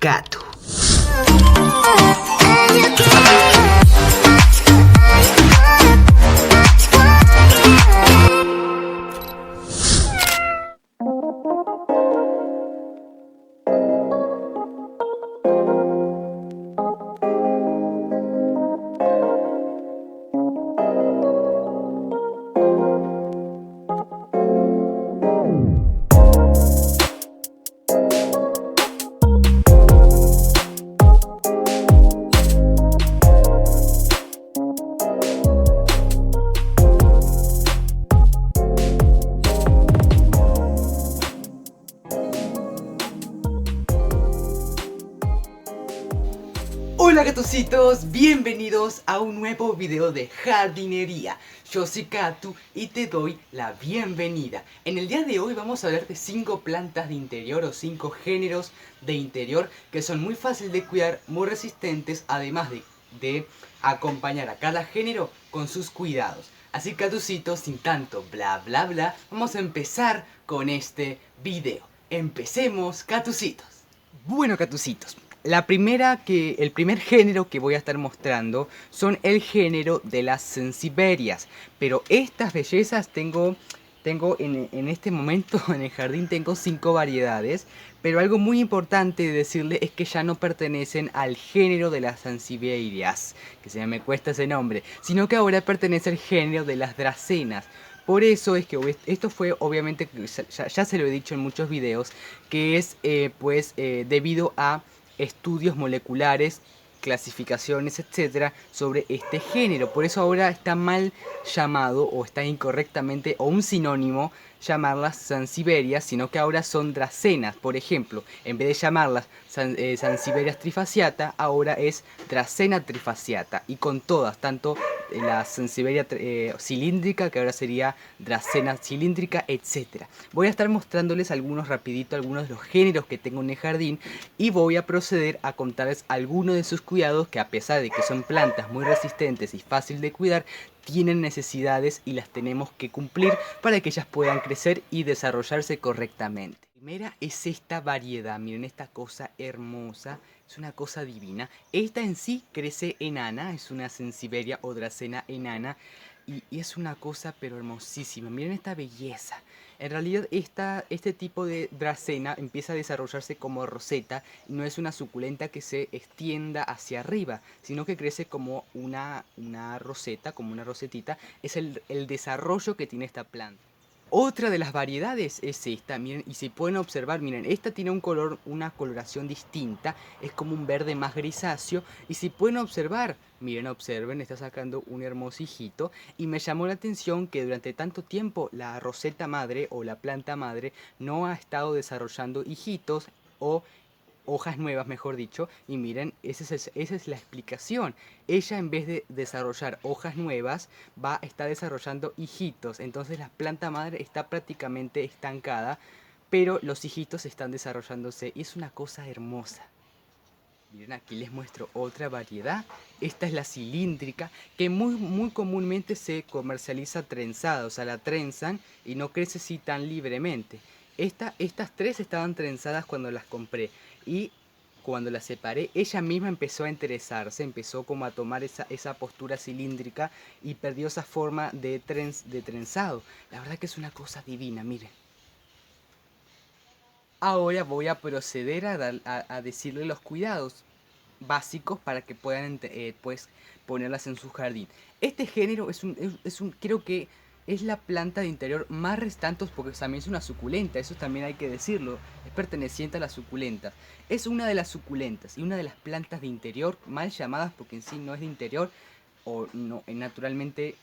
Catu. Hola gatucitos, bienvenidos a un nuevo video de jardinería. Yo soy Catu y te doy la bienvenida. En el día de hoy vamos a hablar de 5 plantas de interior o 5 géneros de interior que son muy fáciles de cuidar, muy resistentes, además de acompañar a cada género con sus cuidados. Así gatucitos, sin tanto bla bla bla, vamos a empezar con este video. Empecemos, gatucitos. Bueno, gatucitos, el primer género que voy a estar mostrando son el género de las Sansevieриas. Pero estas bellezas tengo en este momento en el jardín tengo 5 variedades. Pero algo muy importante de decirles es que ya no pertenecen al género de las Sansevieриas, que se me cuesta ese nombre, sino que ahora pertenece al género de las Dracenas. Por eso es que esto fue obviamente, ya se lo he dicho en muchos videos, que es debido a estudios moleculares, clasificaciones, etcétera, sobre este género. Por eso ahora está mal llamado o está incorrectamente o un sinónimo llamarlas Sansevieриas, sino que ahora son Dracenas. Por ejemplo, en vez de llamarlas Sansevieria trifasciata, ahora es Dracena trifasciata. Y con todas, tanto la Sansevieria cilíndrica, que ahora sería Dracena cilíndrica, etc. Voy a estar mostrándoles algunos de los géneros que tengo en el jardín y voy a proceder a contarles algunos de sus cuidados que, a pesar de que son plantas muy resistentes y fáciles de cuidar, tienen necesidades y las tenemos que cumplir para que ellas puedan crecer y desarrollarse correctamente. La primera es esta variedad, miren esta cosa hermosa, es una cosa divina. Esta en sí crece enana, es una Sansevieria o Dracena enana y es una cosa pero hermosísima. Miren esta belleza. En realidad este tipo de Dracena empieza a desarrollarse como roseta y no es una suculenta que se extienda hacia arriba, sino que crece como una roseta, como una rosetita. Es el desarrollo que tiene esta planta. Otra de las variedades es esta, miren, y si pueden observar, miren, esta tiene una coloración distinta, es como un verde más grisáceo, y si pueden observar, miren, observen, está sacando un hermoso hijito, y me llamó la atención que durante tanto tiempo la roseta madre o la planta madre no ha estado desarrollando hijitos o hojas nuevas, mejor dicho, y miren, esa es la explicación. Ella, en vez de desarrollar hojas nuevas, está desarrollando hijitos. Entonces la planta madre está prácticamente estancada, pero los hijitos están desarrollándose y es una cosa hermosa. Miren, aquí les muestro otra variedad. Esta es la cilíndrica, que muy comúnmente se comercializa trenzada, o sea, la trenzan y no crece así tan libremente. Estas 3 estaban trenzadas cuando las compré y cuando las separé, ella misma empezó a interesarse, empezó como a tomar esa postura cilíndrica y perdió esa forma de trenzado. La verdad que es una cosa divina, miren. Ahora voy a proceder a decirle los cuidados básicos para que puedan pues ponerlas en su jardín. Este género creo que es la planta de interior más resistente, porque también es una suculenta, eso también hay que decirlo, es perteneciente a las suculentas. Es una de las suculentas y una de las plantas de interior mal llamadas, porque en sí no es de interior o no, naturalmente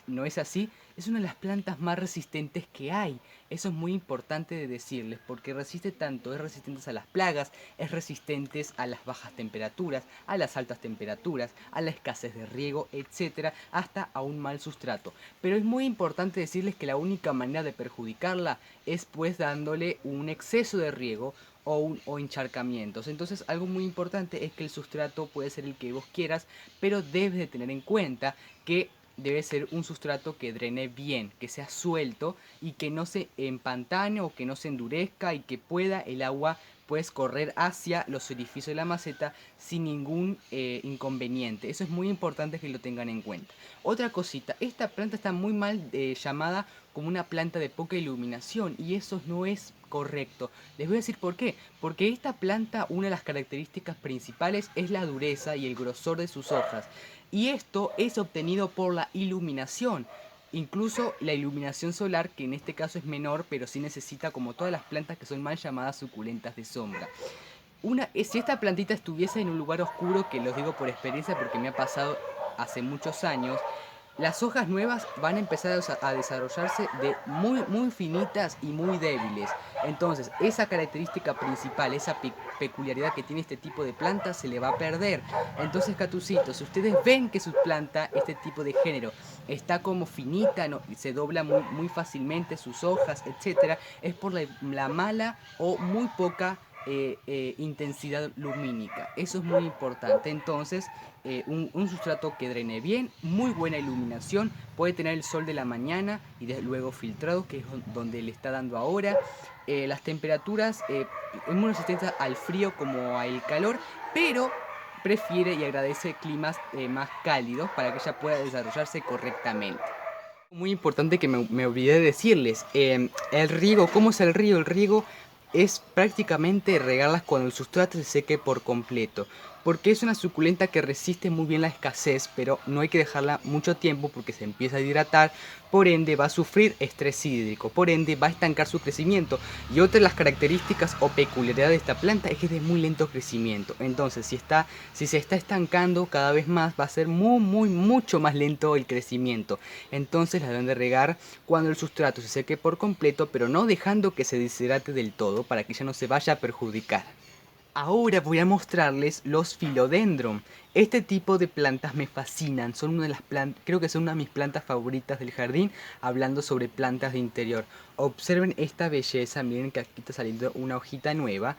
no es así. Es una de las plantas más resistentes que hay. Eso es muy importante de decirles, porque resiste tanto, es resistente a las plagas, es resistente a las bajas temperaturas, a las altas temperaturas, a la escasez de riego, etcétera, hasta a un mal sustrato. Pero es muy importante decirles que la única manera de perjudicarla es pues dándole un exceso de riego o encharcamientos. Entonces algo muy importante es que el sustrato puede ser el que vos quieras, pero debes de tener en cuenta que debe ser un sustrato que drene bien, que sea suelto y que no se empantane o que no se endurezca y que pueda el agua puedes correr hacia los orificios de la maceta sin ningún inconveniente. Eso es muy importante que lo tengan en cuenta. Otra cosita, esta planta está muy mal llamada como una planta de poca iluminación, y eso no es correcto. Les voy a decir por qué. Porque esta planta, una de las características principales es la dureza y el grosor de sus hojas. Y esto es obtenido por la iluminación. Incluso la iluminación solar, que en este caso es menor, pero sí necesita, como todas las plantas que son mal llamadas suculentas, de sombra. Si esta plantita estuviese en un lugar oscuro, que los digo por experiencia porque me ha pasado hace muchos años, las hojas nuevas van a empezar a desarrollarse de muy finitas y muy débiles. Entonces, esa característica principal, esa peculiaridad que tiene este tipo de planta, se le va a perder. Entonces, catucitos, si ustedes ven que su planta, este tipo de género, está como finita, no, se dobla muy fácilmente sus hojas, etcétera, es por la mala o muy poca intensidad lumínica. Eso es muy importante. Entonces, un sustrato que drene bien, muy buena iluminación, puede tener el sol de la mañana y luego filtrado, que es donde le está dando ahora. Las temperaturas es muy resistente al frío como al calor, pero prefiere y agradece climas más cálidos para que ella pueda desarrollarse correctamente. Muy importante que me olvidé de decirles, el riego, ¿cómo es el riego? El riego es prácticamente regarlas cuando el sustrato se seque por completo, porque es una suculenta que resiste muy bien la escasez, pero no hay que dejarla mucho tiempo porque se empieza a hidratar, por ende va a sufrir estrés hídrico, por ende va a estancar su crecimiento. Y otra de las características o peculiaridades de esta planta es que es de muy lento crecimiento. Entonces, si se está estancando cada vez más, va a ser mucho más lento el crecimiento. Entonces la deben de regar cuando el sustrato se seque por completo, pero no dejando que se deshidrate del todo para que ya no se vaya a perjudicar. Ahora voy a mostrarles los Philodendron. Este tipo de plantas me fascinan, son una de las plantas, creo que son una de mis plantas favoritas del jardín, hablando sobre plantas de interior. Observen esta belleza, miren que aquí está saliendo una hojita nueva.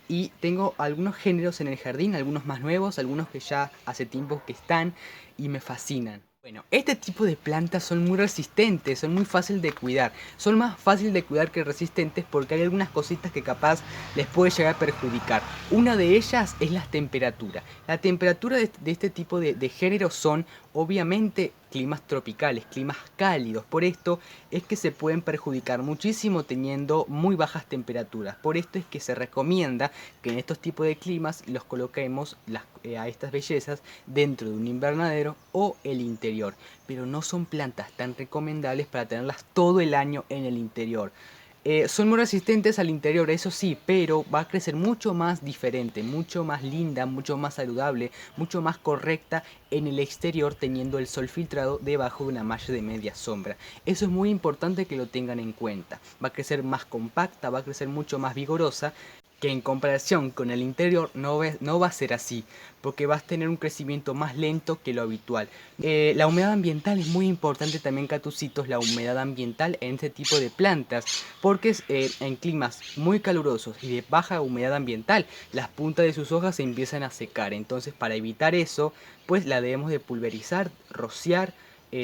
Y tengo algunos géneros en el jardín, algunos más nuevos, algunos que ya hace tiempo que están y me fascinan. Bueno, este tipo de plantas son muy resistentes, son muy fáciles de cuidar. Son más fáciles de cuidar que resistentes porque hay algunas cositas que capaz les puede llegar a perjudicar. Una de ellas es la temperatura. La temperatura de este tipo de géneros son obviamente climas tropicales, climas cálidos. Por esto es que se pueden perjudicar muchísimo teniendo muy bajas temperaturas. Por esto es que se recomienda que en estos tipos de climas los coloquemos a estas bellezas dentro de un invernadero o el interior. Pero no son plantas tan recomendables para tenerlas todo el año en el interior. Son muy resistentes al interior, eso sí, pero va a crecer mucho más diferente, mucho más linda, mucho más saludable, mucho más correcta en el exterior, teniendo el sol filtrado debajo de una malla de media sombra. Eso es muy importante que lo tengan en cuenta. Va a crecer más compacta, va a crecer mucho más vigorosa, que en comparación con el interior no va a ser así, porque vas a tener un crecimiento más lento que lo habitual. La humedad ambiental es muy importante también, catucitos, la humedad ambiental en este tipo de plantas, porque en climas muy calurosos y de baja humedad ambiental, las puntas de sus hojas se empiezan a secar. Entonces, para evitar eso, pues la debemos de pulverizar, rociar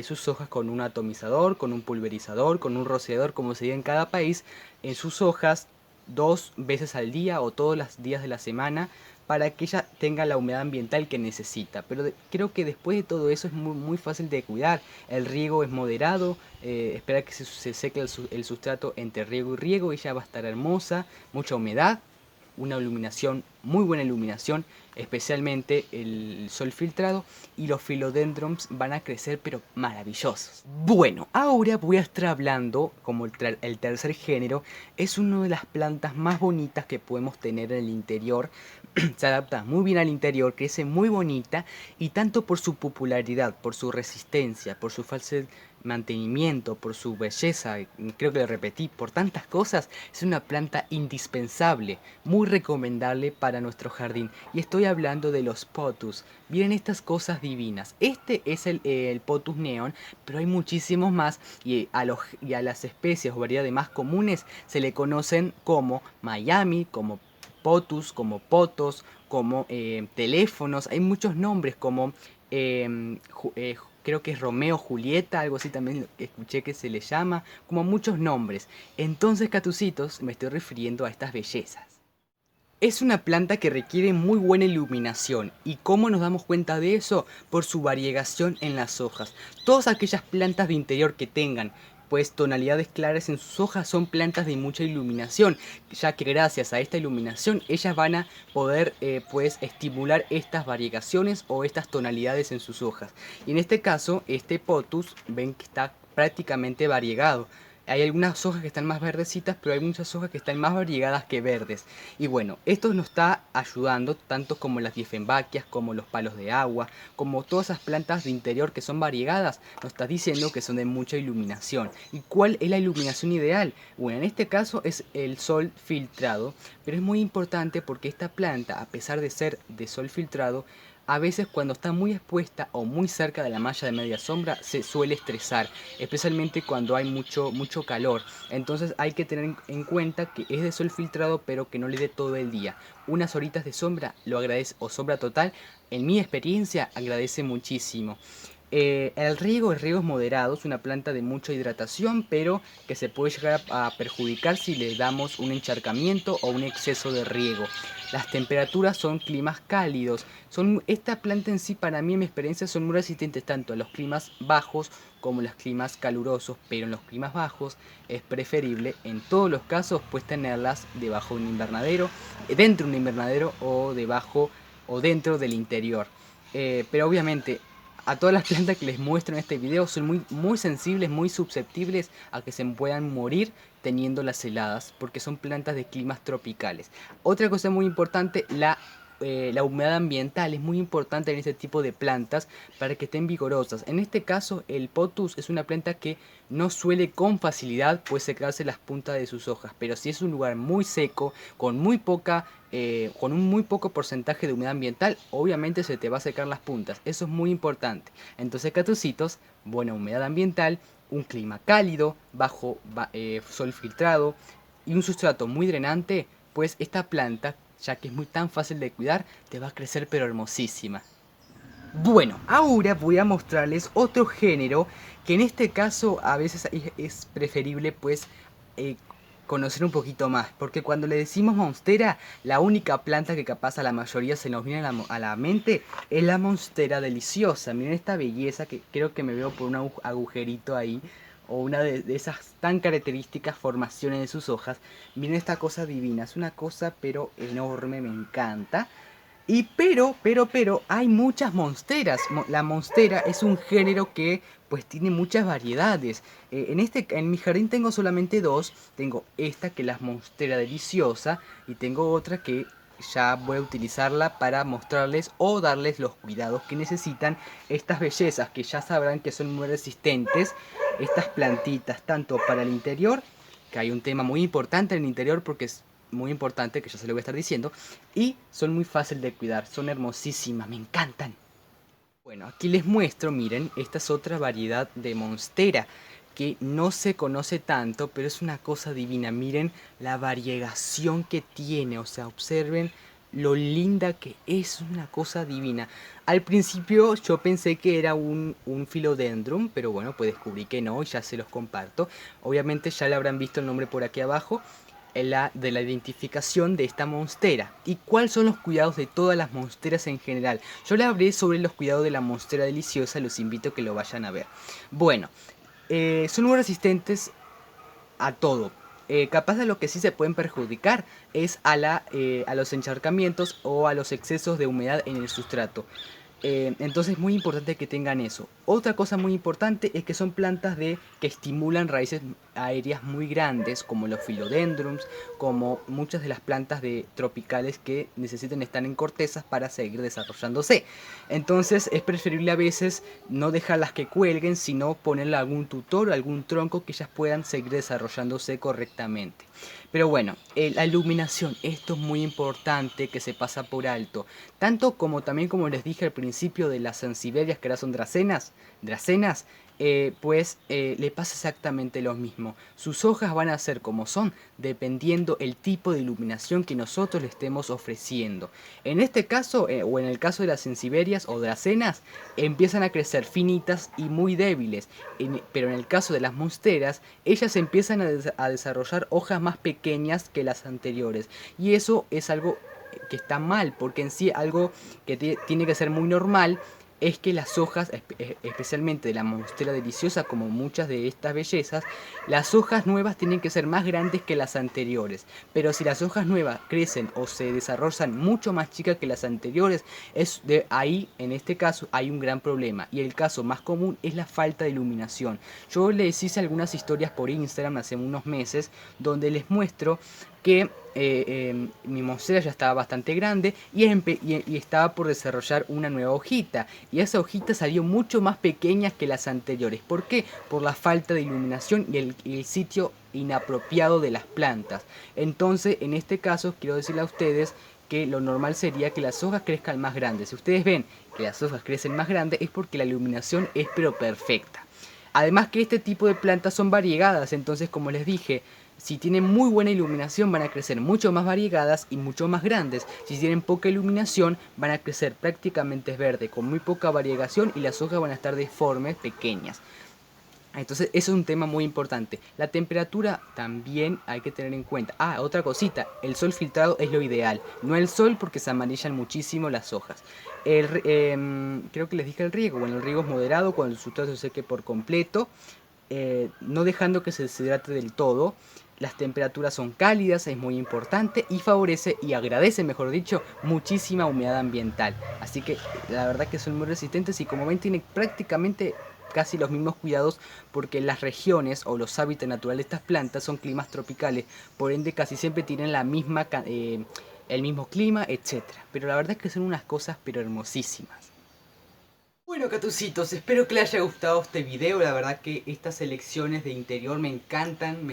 sus hojas con un atomizador, con un pulverizador, con un rociador, como se diga en cada país, en sus hojas 2 veces al día o todos los días de la semana, para que ella tenga la humedad ambiental que necesita. Pero creo que después de todo eso es muy fácil de cuidar. El riego es moderado, espera que se seque el sustrato entre riego y riego, ella va a estar hermosa, mucha humedad, una iluminación, muy buena iluminación, especialmente el sol filtrado, y los philodendrons van a crecer pero maravillosos. Bueno, ahora voy a estar hablando como el tercer género. Es una de las plantas más bonitas que podemos tener en el interior. Se adapta muy bien al interior, crece muy bonita, y tanto por su popularidad, por su resistencia, por su fácil mantenimiento, por su belleza, creo que lo repetí, por tantas cosas, es una planta indispensable, muy recomendable para nuestro jardín. Y estoy hablando de los potus. Miren estas cosas divinas. Este es el potus neon, pero hay muchísimos más, y a las especies o variedades más comunes se le conocen como Miami, como potus, como potos, como teléfonos. Hay muchos nombres como creo que es Romeo Julieta, algo así también escuché que se le llama, como muchos nombres. Entonces, catucitos, me estoy refiriendo a estas bellezas. Es una planta que requiere muy buena iluminación. ¿Y cómo nos damos cuenta de eso? Por su variegación en las hojas. Todas aquellas plantas de interior que tengan pues tonalidades claras en sus hojas son plantas de mucha iluminación, ya que gracias a esta iluminación ellas van a poder pues estimular estas variegaciones o estas tonalidades en sus hojas. Y en este caso, este potus ven que está prácticamente variegado. Hay algunas hojas que están más verdecitas, pero hay muchas hojas que están más variegadas que verdes. Y bueno, esto nos está ayudando, tanto como las diefenbaquias, como los palos de agua, como todas esas plantas de interior que son variegadas, nos está diciendo que son de mucha iluminación. ¿Y cuál es la iluminación ideal? Bueno, en este caso es el sol filtrado, pero es muy importante porque esta planta, a pesar de ser de sol filtrado, a veces cuando está muy expuesta o muy cerca de la malla de media sombra se suele estresar, especialmente cuando hay mucho calor. Entonces hay que tener en cuenta que es de sol filtrado pero que no le dé todo el día. Unas horitas de sombra lo agradece, o sombra total, en mi experiencia agradece muchísimo. El riego es moderado, es una planta de mucha hidratación, pero que se puede llegar a perjudicar si le damos un encharcamiento o un exceso de riego. Las temperaturas son climas cálidos. Esta planta en sí, para mí, en mi experiencia, son muy resistentes tanto a los climas bajos como a los climas calurosos, pero en los climas bajos es preferible, en todos los casos, pues tenerlas debajo de un invernadero, dentro de un invernadero o debajo o dentro del interior. Pero obviamente a todas las plantas que les muestro en este video son muy sensibles, muy susceptibles a que se puedan morir teniendo las heladas, porque son plantas de climas tropicales. Otra cosa muy importante, la humedad ambiental es muy importante en este tipo de plantas para que estén vigorosas. En este caso el potus es una planta que no suele con facilidad pues secarse las puntas de sus hojas, pero si es un lugar muy seco, con con un muy poco porcentaje de humedad ambiental, obviamente se te va a secar las puntas. Eso es muy importante. Entonces, catucitos, buena humedad ambiental, un clima cálido, sol filtrado y un sustrato muy drenante, pues esta planta, ya que es muy tan fácil de cuidar, te va a crecer pero hermosísima. Bueno, ahora voy a mostrarles otro género que en este caso a veces es preferible pues eh, conocer un poquito más, porque cuando le decimos monstera, la única planta que capaz a la mayoría se nos viene a la mente es la monstera deliciosa. Miren esta belleza que creo que me veo por un agujerito ahí, o una de esas tan características formaciones de sus hojas. Miren esta cosa divina, es una cosa pero enorme, me encanta. Y pero, hay muchas monsteras. La monstera es un género que pues tiene muchas variedades. En mi jardín tengo solamente dos. Tengo esta que es la monstera deliciosa y tengo otra que ya voy a utilizarla para mostrarles o darles los cuidados que necesitan estas bellezas que ya sabrán que son muy resistentes. Estas plantitas tanto para el interior, que hay un tema muy importante en el interior porque es muy importante, que ya se lo voy a estar diciendo, y son muy fáciles de cuidar, son hermosísimas, me encantan. Bueno, aquí les muestro, miren, esta es otra variedad de monstera que no se conoce tanto, pero es una cosa divina. Miren la variegación que tiene, o sea, observen lo linda que es, una cosa divina. Al principio yo pensé que era un philodendron, pero bueno, pues descubrí que no, y ya se los comparto. Obviamente ya le habrán visto el nombre por aquí abajo de la identificación de esta monstera y cuáles son los cuidados de todas las monsteras en general. Yo le hablé sobre los cuidados de la monstera deliciosa, los invito a que lo vayan a ver. Bueno, son muy resistentes a todo. Capaz de lo que sí se pueden perjudicar es a los encharcamientos o a los excesos de humedad en el sustrato. Entonces es muy importante que tengan eso. Otra cosa muy importante es que son plantas que estimulan raíces aéreas muy grandes, como los philodendrons, como muchas de las plantas tropicales que necesitan estar en cortezas para seguir desarrollándose. Entonces es preferible a veces no dejarlas que cuelguen, sino ponerle algún tutor o algún tronco que ellas puedan seguir desarrollándose correctamente. Pero bueno, la iluminación, esto es muy importante que se pasa por alto. Tanto como también como les dije al principio de las sansevieриas, que ahora son dracenas, le pasa exactamente lo mismo. Sus hojas van a ser como son, dependiendo el tipo de iluminación que nosotros le estemos ofreciendo. En este caso, o en el caso de las sansevieриas o dracenas, empiezan a crecer finitas y muy débiles. Pero en el caso de las monsteras, ellas empiezan a desarrollar hojas más pequeñas que las anteriores. Y eso es algo que está mal, porque en sí algo que tiene que ser muy normal es que las hojas, especialmente de la monstera deliciosa, como muchas de estas bellezas, las hojas nuevas tienen que ser más grandes que las anteriores. Pero si las hojas nuevas crecen o se desarrollan mucho más chicas que las anteriores, es de ahí, en este caso, hay un gran problema. Y el caso más común es la falta de iluminación. Yo les hice algunas historias por Instagram hace unos meses, donde les muestro que mi monstera ya estaba bastante grande y estaba por desarrollar una nueva hojita. Y esa hojita salió mucho más pequeña que las anteriores. ¿Por qué? Por la falta de iluminación y el sitio inapropiado de las plantas. Entonces, en este caso, quiero decirle a ustedes que lo normal sería que las hojas crezcan más grandes. Si ustedes ven que las hojas crecen más grandes es porque la iluminación es pero perfecta. Además que este tipo de plantas son variegadas, entonces como les dije, si tienen muy buena iluminación van a crecer mucho más variegadas y mucho más grandes. Si tienen poca iluminación van a crecer prácticamente verde, con muy poca variegación y las hojas van a estar deformes, pequeñas. Entonces eso es un tema muy importante. La temperatura también hay que tener en cuenta. Ah, otra cosita, el sol filtrado es lo ideal. No el sol porque se amarillan muchísimo las hojas. Creo que les dije el riego. Bueno, el riego es moderado cuando el sustrato se seque por completo. No dejando que se deshidrate del todo. Las temperaturas son cálidas, es muy importante y favorece y agradece, mejor dicho, muchísima humedad ambiental. Así que la verdad que son muy resistentes y como ven tienen prácticamente casi los mismos cuidados porque las regiones o los hábitats naturales de estas plantas son climas tropicales, por ende casi siempre tienen la misma, el mismo clima, etcétera. Pero la verdad es que son unas cosas pero hermosísimas. Bueno, catucitos, espero que les haya gustado este video. La verdad que estas selecciones de interior me encantan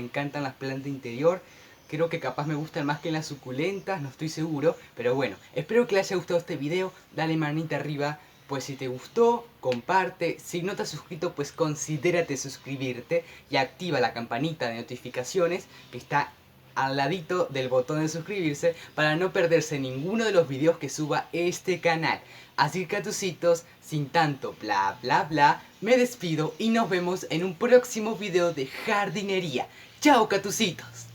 las plantas de interior. Creo que capaz me gustan más que las suculentas, no estoy seguro. Pero bueno, espero que les haya gustado este video. Dale manita arriba, pues si te gustó, comparte. Si no te has suscrito, pues considérate suscribirte. Y activa la campanita de notificaciones que está al ladito del botón de suscribirse para no perderse ninguno de los videos que suba este canal. Así que catucitos, sin tanto bla bla bla, me despido y nos vemos en un próximo video de jardinería. ¡Chao, catucitos!